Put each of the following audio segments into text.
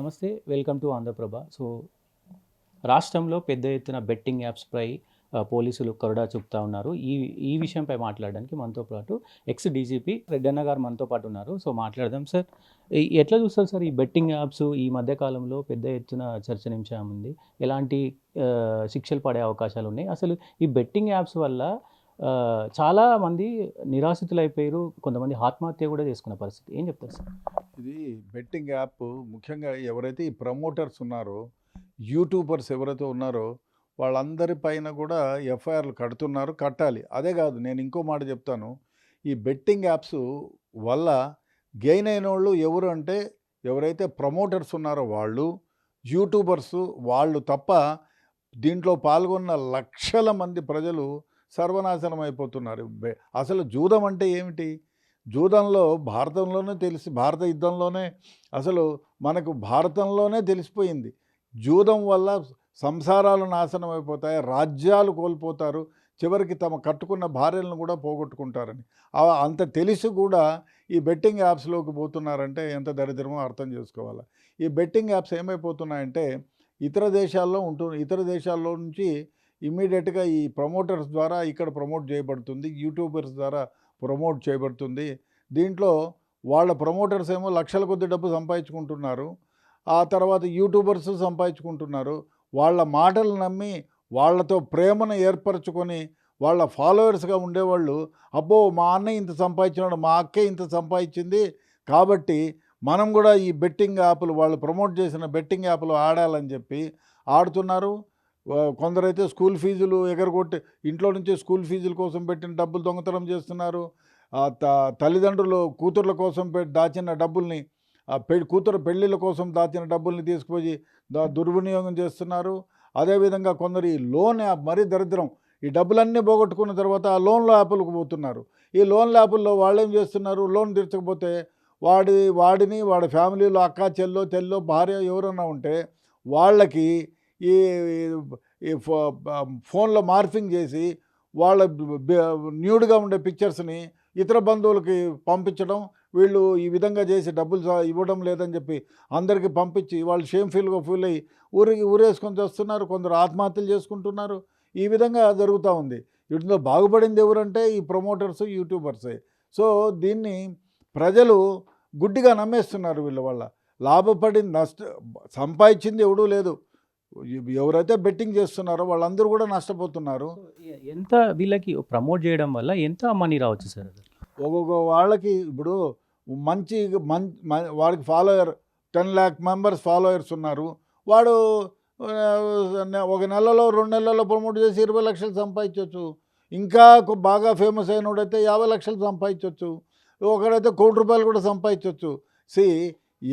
నమస్తే. Welcome to Andhraprabha. రాష్ట్రంలో పెద్ద ఎత్తున బెట్టింగ్ యాప్స్‌పై పోలీసులు కొరడా చూపుతా ఉన్నారు. ఈ ఈ విషయంపై మాట్లాడడానికి మనతో పాటు ఎక్స్ డీజీపీ రెడ్డన్న గారు మనతో పాటు ఉన్నారు. మాట్లాడదాం సార్. ఎట్లా చూస్తారు సార్ ఈ బెట్టింగ్ యాప్స్ ఈ మధ్య కాలంలో పెద్ద ఎత్తున చర్చనీయాంశం ఉంది. ఎలాంటి శిక్షలు పడే అవకాశాలు ఉన్నాయి? అసలు ఈ బెట్టింగ్ యాప్స్ వల్ల చాలా మంది నిరాశ్రితులైపోయారు. కొంతమంది ఆత్మహత్య కూడా చేసుకున్న పరిస్థితి. ఏం చెప్తారు సార్? ఇది బెట్టింగ్ యాప్ ముఖ్యంగా ఎవరైతే ఈ ప్రమోటర్స్ ఉన్నారో, యూట్యూబర్స్ ఎవరైతే ఉన్నారో వాళ్ళందరి పైన కూడా ఎఫ్ఐఆర్లు కడుతున్నారు, కట్టాలి. అదే కాదు, నేను ఇంకో మాట చెప్తాను. ఈ బెట్టింగ్ యాప్స్ వల్ల గెయిన్ అయినోళ్ళు ఎవరు అంటే ఎవరైతే ప్రమోటర్స్ ఉన్నారో వాళ్ళు, యూట్యూబర్స్ వాళ్ళు తప్ప దీంట్లో పాల్గొన్న లక్షల మంది ప్రజలు సర్వనాశనం అయిపోతున్నారు. అసలు జూదం అంటే ఏమిటి? జూదంలో భారతంలోనే భారత యుద్ధంలోనే అసలు మనకు భారతంలోనే తెలిసిపోయింది. జూదం వల్ల సంసారాలు నాశనం అయిపోతాయి, రాజ్యాలు కోల్పోతారు, చివరికి తమ కట్టుకున్న భార్యలను కూడా పోగొట్టుకుంటారని. అంత తెలిసి కూడా ఈ బెట్టింగ్ యాప్స్లోకి పోతున్నారంటే ఎంత దరిద్రమో అర్థం చేసుకోవాలి. ఈ బెట్టింగ్ యాప్స్ ఏమైపోతున్నాయంటే ఇతర దేశాల్లో నుంచి ఇమ్మీడియట్గా ఈ ప్రమోటర్స్ ద్వారా ఇక్కడ ప్రమోట్ చేయబడుతుంది, యూట్యూబర్స్ ద్వారా ప్రమోట్ చేయబడుతుంది. దీంట్లో వాళ్ళ ప్రమోటర్స్ ఏమో లక్షల కొద్ది డబ్బు సంపాదించుకుంటున్నారు, ఆ తర్వాత యూట్యూబర్స్ సంపాదించుకుంటున్నారు. వాళ్ళ మాటలు నమ్మి వాళ్ళతో ప్రేమను ఏర్పరచుకొని వాళ్ళ ఫాలోవర్స్గా ఉండేవాళ్ళు, అబ్బో మా అన్నయ్య ఇంత సంపాదించినాడు, మా అక్కే ఇంత సంపాదించింది, కాబట్టి మనం కూడా ఈ బెట్టింగ్ యాప్లు వాళ్ళు ప్రమోట్ చేసిన బెట్టింగ్ యాప్లు ఆడాలని చెప్పి ఆడుతున్నారు. కొందరైతే స్కూల్ ఫీజులు ఎగరగొట్టి ఇంట్లో నుంచి స్కూల్ ఫీజుల కోసం పెట్టిన డబ్బులు దొంగతనం చేస్తున్నారు. తల్లిదండ్రులు కూతుర్ల కోసం దాచిన డబ్బుల్ని, కూతురు పెళ్ళిళ్ళ కోసం దాచిన డబ్బుల్ని తీసుకుపోయి దుర్వినియోగం చేస్తున్నారు. అదేవిధంగా కొందరు ఈ లోన్ యాప్ మరీ దరిద్రం. ఈ డబ్బులన్నీ పోగొట్టుకున్న తర్వాత ఆ లోన్ల యాప్లకు పోతున్నారు. ఈ లోన్ల యాప్ల్లో వాళ్ళు ఏం చేస్తున్నారు? లోన్ తీర్చకపోతే వాడి ఫ్యామిలీలో అక్క తెల్లో భార్య ఎవరన్నా ఉంటే వాళ్ళకి ఈ ఫోన్లో మార్ఫింగ్ చేసి వాళ్ళ న్యూడ్గా ఉండే పిక్చర్స్ని ఇతర బంధువులకి పంపించడం, వీళ్ళు ఈ విధంగా చేసి డబ్బులు ఇవ్వడం లేదని చెప్పి అందరికీ పంపించి వాళ్ళు ఫీల్ అయ్యి ఊరేసుకొని వస్తున్నారు. కొందరు ఆత్మహత్యలు చేసుకుంటున్నారు. ఈ విధంగా జరుగుతూ ఉంది. వీటిలో బాగుపడింది ఎవరంటే ఈ ప్రమోటర్స్, యూట్యూబర్సే. దీన్ని ప్రజలు గుడ్డిగా నమ్మేస్తున్నారు. వీళ్ళ వల్ల లాభపడింది సంపాదించింది ఎవడూ లేదు. ఎవరైతే బెట్టింగ్ చేస్తున్నారో వాళ్ళందరూ కూడా నష్టపోతున్నారు. ఎంత వీళ్ళకి ప్రమోట్ చేయడం వల్ల ఎంత మనీ రావచ్చు సార్? ఒక్కొక్క వాళ్ళకి ఇప్పుడు వాడికి ఫాలోయర్ 10 lakh మెంబర్స్ ఫాలోయర్స్ ఉన్నారు. వాడు ఒక నెలలో 2 నెలల్లో ప్రమోట్ చేసి 20 లక్షలు సంపాదించవచ్చు. ఇంకా బాగా ఫేమస్ అయినోడైతే 50 లక్షలు సంపాదించవచ్చు. ఒకడైతే ₹1,00,00,000 కూడా సంపాదించవచ్చు.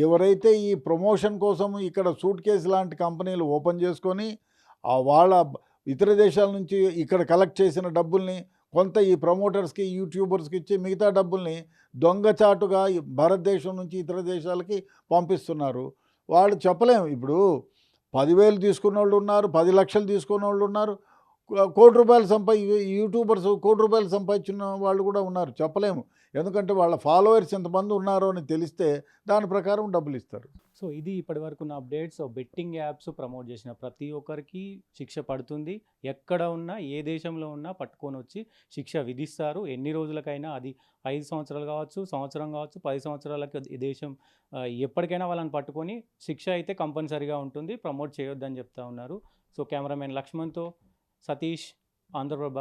ఎవరైతే ఈ ప్రమోషన్ కోసం ఇక్కడ సూట్ కేసు లాంటి కంపెనీలు ఓపెన్ చేసుకొని వాళ్ళ ఇతర దేశాల నుంచి ఇక్కడ కలెక్ట్ చేసిన డబ్బుల్ని కొంత ఈ ప్రమోటర్స్కి, యూట్యూబర్స్కి ఇచ్చి మిగతా డబ్బుల్ని దొంగచాటుగా భారతదేశం నుంచి ఇతర దేశాలకి పంపిస్తున్నారు. వాళ్ళు చెప్పలేము. ఇప్పుడు 10,000 తీసుకున్న వాళ్ళు ఉన్నారు, 10 లక్షలు తీసుకున్న వాళ్ళు ఉన్నారు, ₹1,00,00,000 యూట్యూబర్స్ ₹1,00,00,000 సంపాదించిన వాళ్ళు కూడా ఉన్నారు. చెప్పలేము. ఎందుకంటే వాళ్ళ ఫాలోవర్స్ ఎంతమంది ఉన్నారో అని తెలిస్తే దాని ప్రకారం డబ్బులు ఇస్తారు. ఇది ఇప్పటివరకు ఉన్న అప్డేట్స్. బెట్టింగ్ యాప్స్ ప్రమోట్ చేసిన ప్రతి ఒక్కరికి శిక్ష పడుతుంది. ఎక్కడ ఉన్నా, ఏ దేశంలో ఉన్నా పట్టుకొని వచ్చి శిక్ష విధిస్తారు. ఎన్ని రోజులకైనా, అది 5 సంవత్సరాలు కావచ్చు, సంవత్సరం కావచ్చు, 10 సంవత్సరాలకి ఈ దేశం ఎప్పటికైనా వాళ్ళని పట్టుకొని శిక్ష అయితే కంపల్సరీగా ఉంటుంది. ప్రమోట్ చేయొద్దని చెప్తా ఉన్నారు. కెమెరామెన్ లక్ష్మణ్తో సతీష్, ఆంధ్రప్రభ.